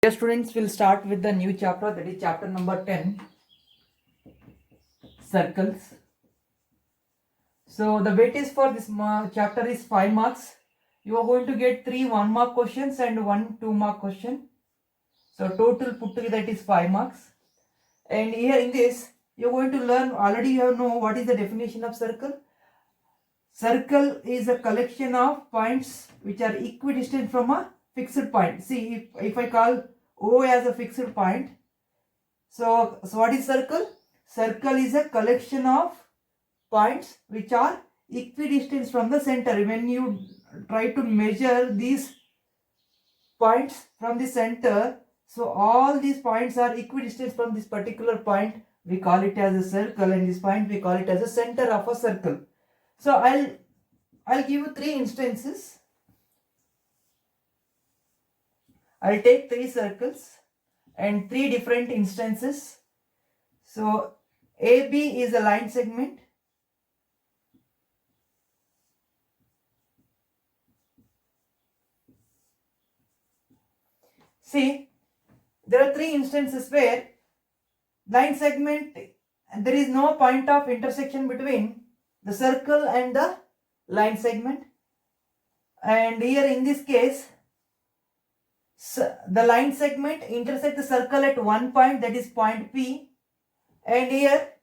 Dear students, will start with the new chapter, that is chapter number 10, circles. So the weightage for this chapter is 5 marks. You are going to get 3 1-mark questions and 1 2-mark question. So total put together it is 5 marks. And here in this, you are going to learn, already you have know what is the definition of circle. Circle is a collection of points which are equidistant from a fixed point. See, if I call O as a fixed point, so what is circle? Circle is a collection of points which are equidistant from the center. When you try to measure these points from the center, so all these points are equidistant from this particular point, we call it as a circle, and this point we call it as a center of a circle. So I'll give you 3 instances. I'll take 3 circles and 3 different instances. So AB is a line segment. See, there are 3 instances where line segment, there is no point of intersection between the circle and the line segment. And here in this case, the line segment intersects the circle at one point, that is point P, and here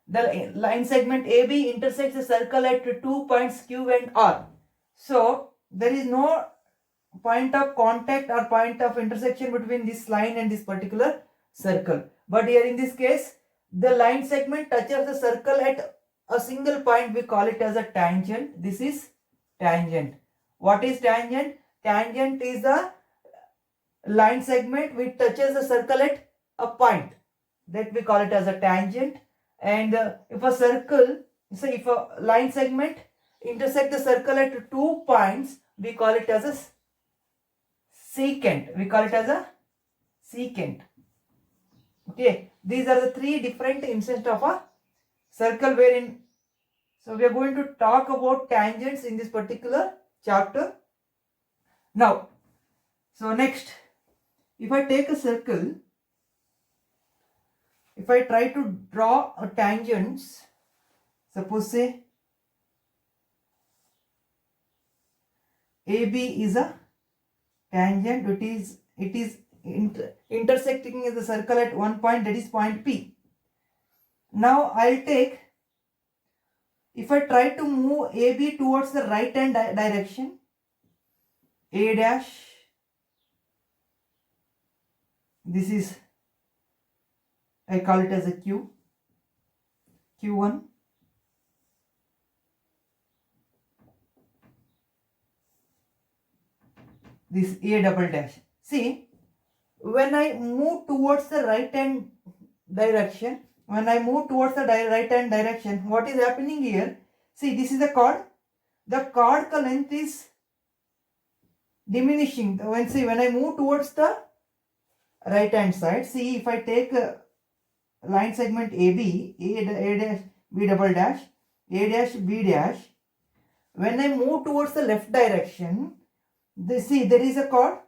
the line segment AB intersects the circle at 2 points Q and R. So there is no point of contact or point of intersection between this line and this particular circle. But here in this case, the line segment touches the circle at a single point, we call it as a tangent. This is tangent. What is tangent? Tangent is the line segment which touches the circle at a point, that we call it as a tangent. And if a circle, so if a line segment intersect the circle at 2 points, we call it as a secant. We call it as a secant. Okay, these are the 3 different instances of a circle wherein, so we are going to talk about tangents in this particular chapter. Now, so next, if I take a circle, if I try to draw a tangents, suppose say AB is a tangent, it is intersecting the circle at one point, that is point P. Now I'll take, if I try to move AB towards the right hand direction, A dash, this is, I call it as a Q, Q1, this A double dash. See, when I move towards the right hand direction, what is happening here? See, this is the chord. The chord length is diminishing. When I move towards the right hand side, see, if I take a line segment AB, A dash, B double dash, A dash, B dash, when I move towards the left direction, see, there is a chord.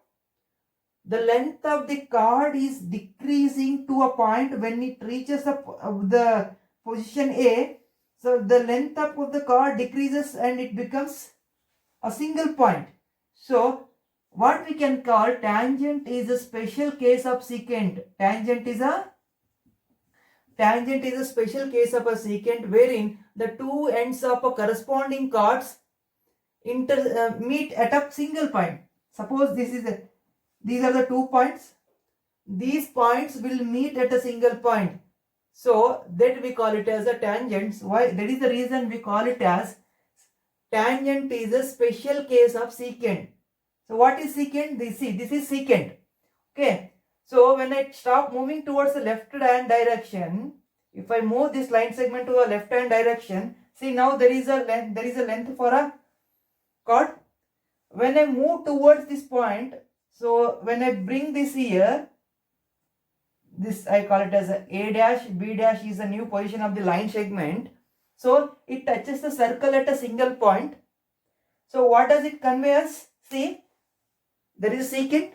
The length of the chord is decreasing to a point when it reaches the position A. So the length of the chord decreases and it becomes a single point. So what we can call tangent is a special case of secant. Tangent is a special case of a secant wherein the 2 ends of a corresponding chords meet at a single point. Suppose these are the 2 points. These points will meet at a single point. So that we call it as a tangent. Why? That is the reason we call it as tangent is a special case of secant. So what is secant? This is secant. Okay. So when I stop moving towards the left hand direction, if I move this line segment to a left hand direction, see, now there is a length for a chord. When I move towards this point, so when I bring this here, this I call it as A dash, B dash is a new position of the line segment. So it touches the circle at a single point. So what does it convey us? See, there is secant.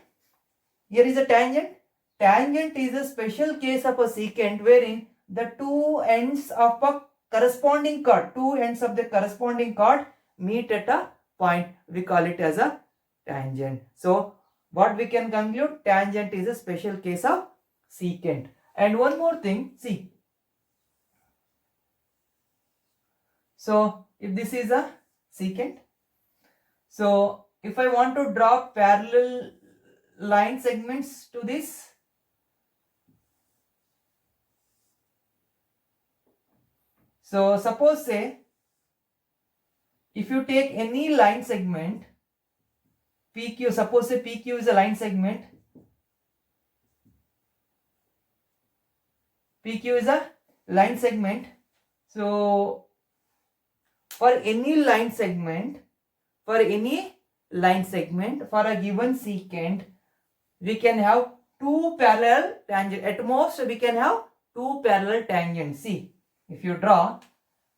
Here is a tangent. Tangent is a special case of a secant wherein the two ends of a corresponding chord, two ends of the corresponding chord meet at a point. We call it as a tangent. So what we can conclude, tangent is a special case of secant. And one more thing, see. So if this is a secant, so if I want to draw parallel line segments to this, so suppose say if you take any line segment PQ, suppose say PQ is a line segment, PQ is a line segment. So for any line segment, for a given secant, we can have two parallel tangents. At most we can have two parallel tangents. See, if you draw,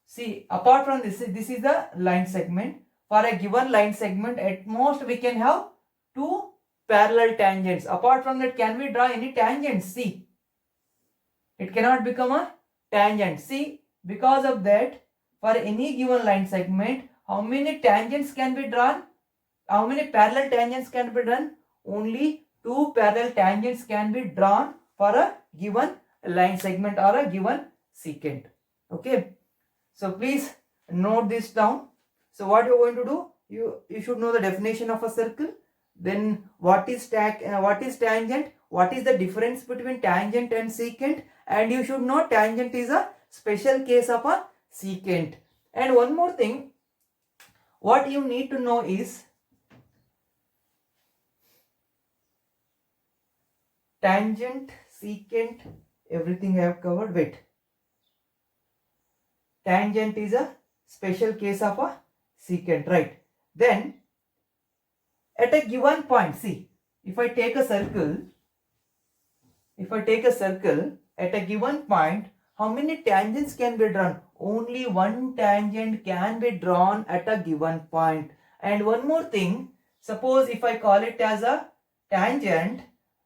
see, apart from this is the line segment. For a given line segment, at most we can have two parallel tangents. Apart from that, can we draw any tangents? See, it cannot become a tangent. See, because of that, for any given line segment, how many tangents can be drawn? How many parallel tangents can be drawn? Only two parallel tangents can be drawn for a given line segment or a given secant. Okay. So please note this down. So what you are going to do? You should know the definition of a circle. Then what is tangent? What is the difference between tangent and secant? And you should know tangent is a special case of a secant. And one more thing, what you need to know is tangent, secant, everything I have covered. Wait. Tangent is a special case of a secant, right? Then at a given point, see, if I take a circle at a given point, how many tangents can be drawn? Only one tangent can be drawn at a given point. And one more thing, suppose if I call it as a tangent,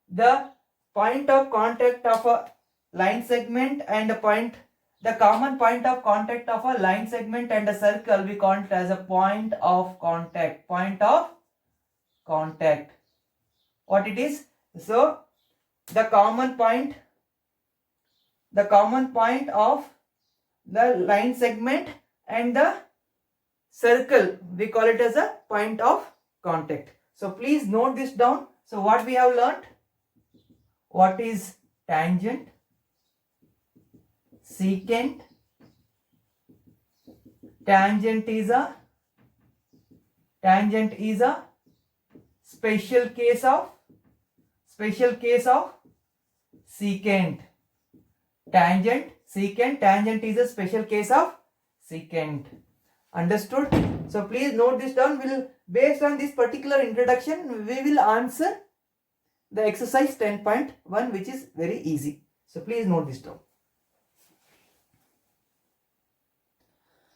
the point of contact of a line segment and the common point of contact of a line segment and a circle, we call it as a point of contact. Point of contact. What it is? So the common point of the line segment and the circle, we call it as a point of contact. So please note this down. So what we have learnt? What is tangent, secant? Tangent is a special case of secant. Tangent, secant, tangent is a special case of secant. Understood? So please note this down. Based on this particular introduction, we will answer the exercise 10.1, which is very easy. So please note this down.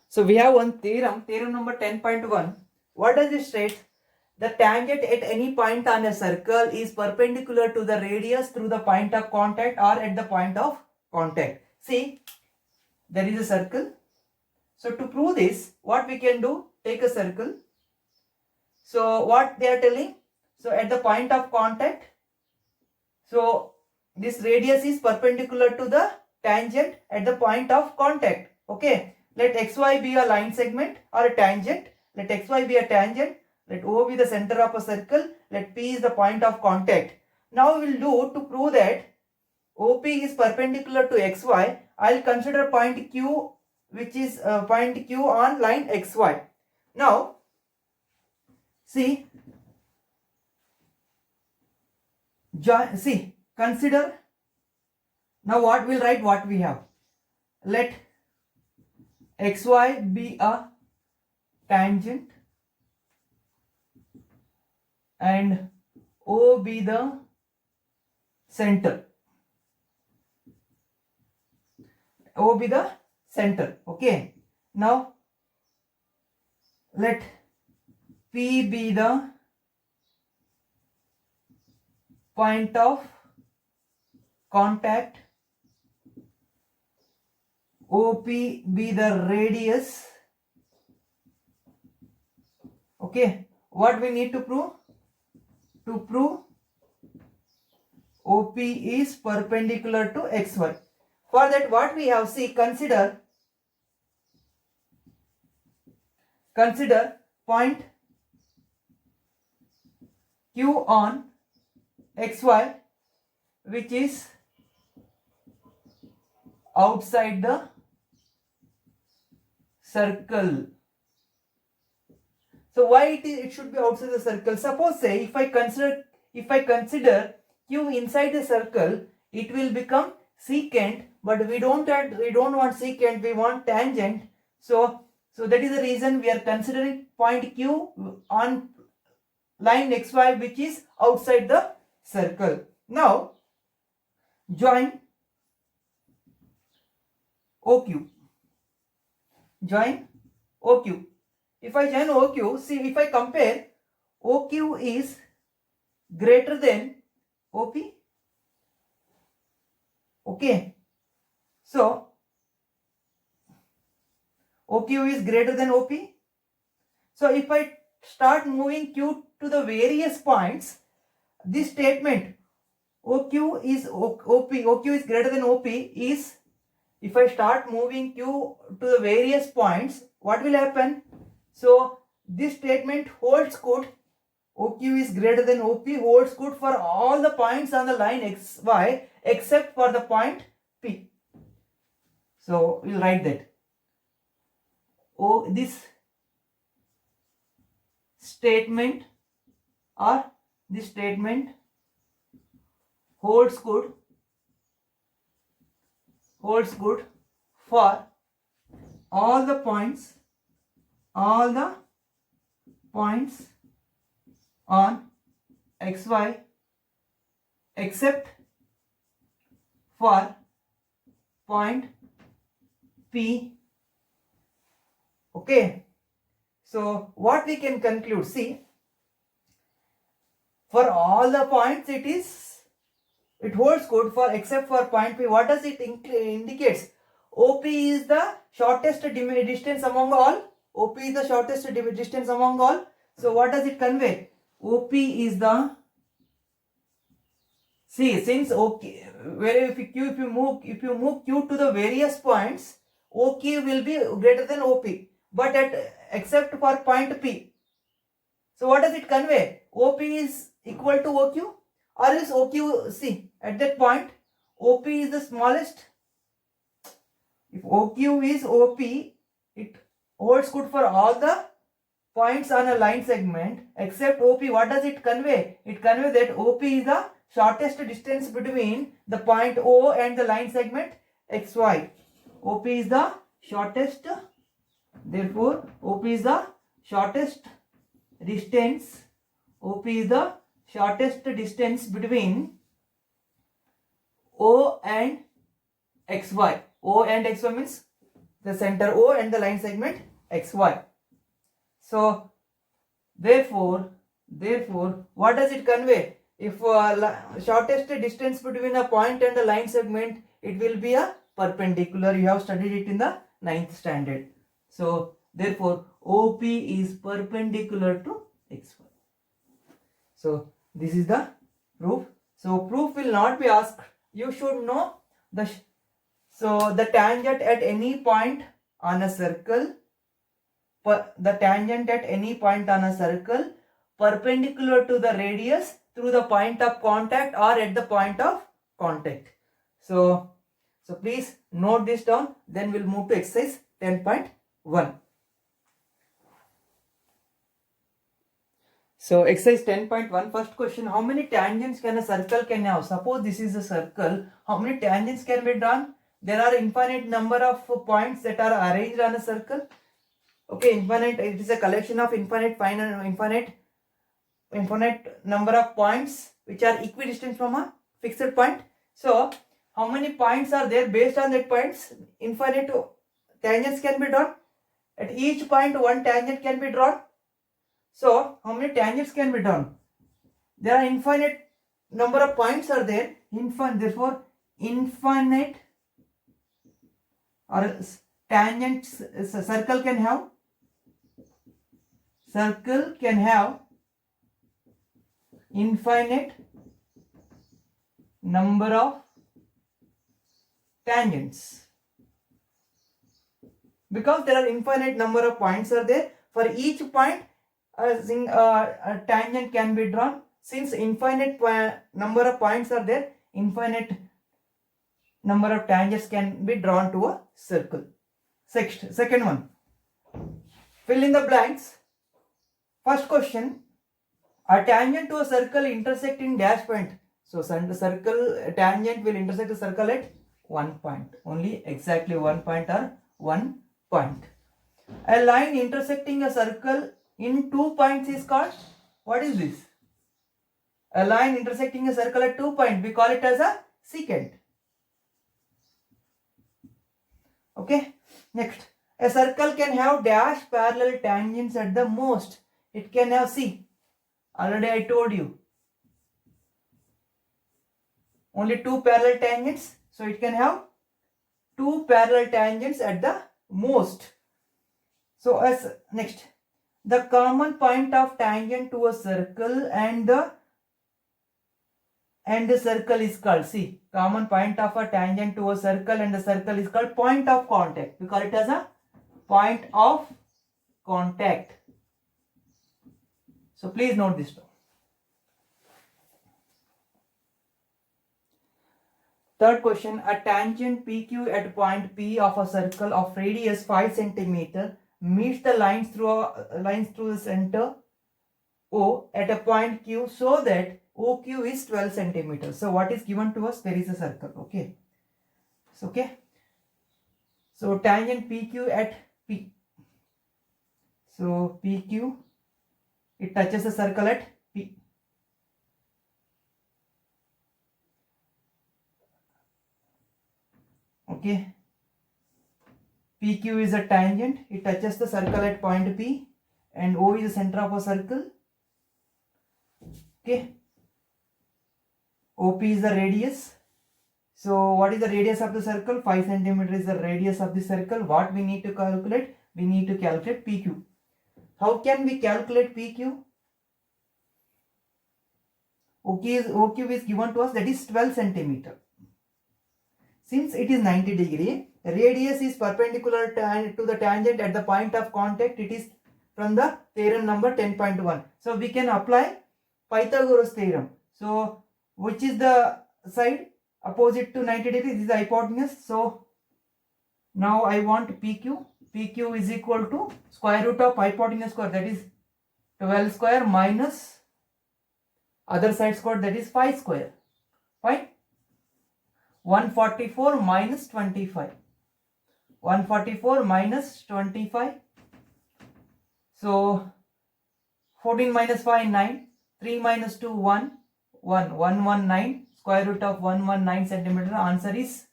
So we have one theorem number 10.1. What does it state? The tangent at any point on a circle is perpendicular to the radius through the point of contact or at the point of contact. See, there is a circle. So to prove this, what we can do? Take a circle. So what they are telling? So at the point of contact, so this radius is perpendicular to the tangent at the point of contact. Okay. Let xy be a line segment or a tangent. Let xy be a tangent. Let O be the center of a circle. Let P is the point of contact. Now we will do to prove that OP is perpendicular to xy. I will consider point Q, which is point Q on line xy. Now, see, consider. Now what we'll write, what we have. Let xy be a tangent and O be the center. O be the center. Okay. Now let P be the point of contact, OP be the radius. Okay, what we need to prove? To prove OP is perpendicular to XY. For that, what we have, see, consider point Q on XY, which is outside the circle. So why it should be outside the circle? Suppose, say, if I consider Q inside the circle, it will become secant, but we don't want secant, we want tangent. So that is the reason we are considering point Q on line XY, which is outside the circle. Now join OQ. Join OQ. If I join OQ, see, if I compare, OQ is greater than OP. Okay. So OQ is greater than OP. So if I start moving Q to the various points, this statement OQ is OQ is greater than OP is, if I start moving Q to the various points, what will happen? So this statement holds good. OQ is greater than OP holds good for all the points on the line XY except for the point P. So we'll write that. This statement holds good for all the points on XY except for point P. Okay. So what we can conclude, see, for all the points it holds good for except for point P. What does it indicates? OP is the shortest distance among all. OP is the shortest distance among all. So what does it convey? OP is the, see, since OK, where if you move Q to the various points, OQ will be greater than OP, but except for point P. So what does it convey? OP is equal to OQ, or else OQ, see, at that point OP is the smallest. If OQ is OP, it holds good for all the points on a line segment except OP. What does it convey? It conveys that OP is the shortest distance between the point O and the line segment XY. OP is the shortest, therefore OP is the shortest distance. OP is the shortest distance between O and XY. O and XY means the center O and the line segment XY. So therefore what does it convey? If shortest distance between a point and a line segment, it will be a perpendicular. You have studied it in the 9th standard. So therefore OP is perpendicular to XY. So this is the proof. So proof will not be asked. You should know the tangent at any point on a circle, perpendicular to the radius through the point of contact or at the point of contact. So please note this down. Then we'll move to exercise 10.1. So exercise 10.1, first question, how many tangents can a circle can have? Suppose this is a circle, how many tangents can be drawn? There are infinite number of points that are arranged on a circle. Okay, infinite, it is a collection of infinite number of points which are equidistant from a fixed point. So how many points are there? Based on that points, infinite tangents can be drawn. At each point one tangent can be drawn. So how many tangents can be drawn? There are infinite number of points are there, therefore infinite or tangent circle can have infinite number of tangents, because there are infinite number of points are there. For each point a tangent can be drawn. Since infinite number of points are there, infinite number of tangents can be drawn to a circle. Second one, fill in the blanks. First question, a tangent to a circle intersect in dash point. So circle tangent will intersect the circle at one point, only exactly one point or 1 point. A line intersecting a circle in 2 points is called, what is this? A line intersecting a circle at 2 points, we call it as a secant. Okay, next, a circle can have dash parallel tangents at the most. It can have, see, already I told you, only 2 parallel tangents, so it can have 2 parallel tangents at the most. So as next, the common point of tangent to a circle and the circle is called, see, common point of a tangent to a circle and the circle is called point of contact. We call it as a point of contact. So please note this down. Third question, a tangent PQ at point P of a circle of radius 5 cm meets the lines through the center O at a point Q so that OQ is 12 centimeters. So what is given to us? There is a circle. Okay. So, okay. So tangent PQ at P. So PQ, it touches a circle at P. Okay. PQ is a tangent. It touches the circle at point P and O is the center of a circle. Okay. OP is the radius. So what is the radius of the circle? 5 centimeter is the radius of the circle. What we need to calculate? We need to calculate PQ. How can we calculate PQ? OQ is given to us, that is 12 centimeter. Since it is 90 degree, radius is perpendicular to the tangent at the point of contact. It is from the theorem number 10.1. So we can apply Pythagoras theorem. So which is the side opposite to 90 degrees? This is the hypotenuse. So now I want PQ. PQ is equal to square root of hypotenuse square, that is 12 square minus other side square, that is 5 square. Fine. 144 minus 25. 144 minus 25. So 14 minus 5, 9. 3 minus 2, 1. 119. Square root of 119 centimeter. Answer is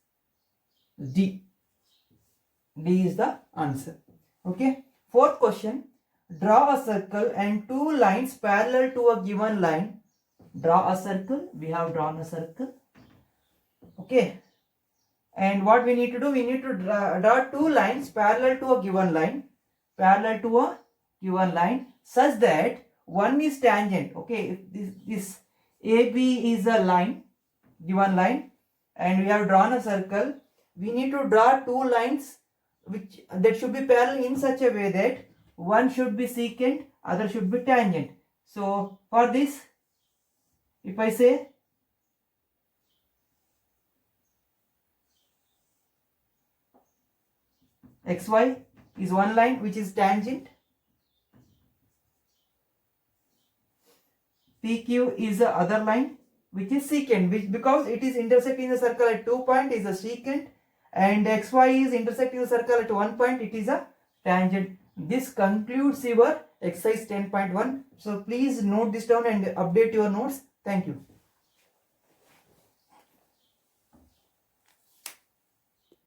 D. D is the answer. Okay. Fourth question. Draw a circle and two lines parallel to a given line. Draw a circle. We have drawn a circle. Okay. And what we need to do? We need to draw two lines parallel to a given line. Parallel to a given line such that one is tangent. Okay. If this AB is a line, given line, and we have drawn a circle, we need to draw two lines that should be parallel in such a way that one should be secant, other should be tangent. So for this, if I say XY is one line which is tangent, PQ is the other line which is secant, which because it is intersecting the circle at 2 points is a secant, and XY is intersecting the circle at 1 point, it is a tangent. This concludes your exercise 10.1. So please note this down and update your notes. Thank you.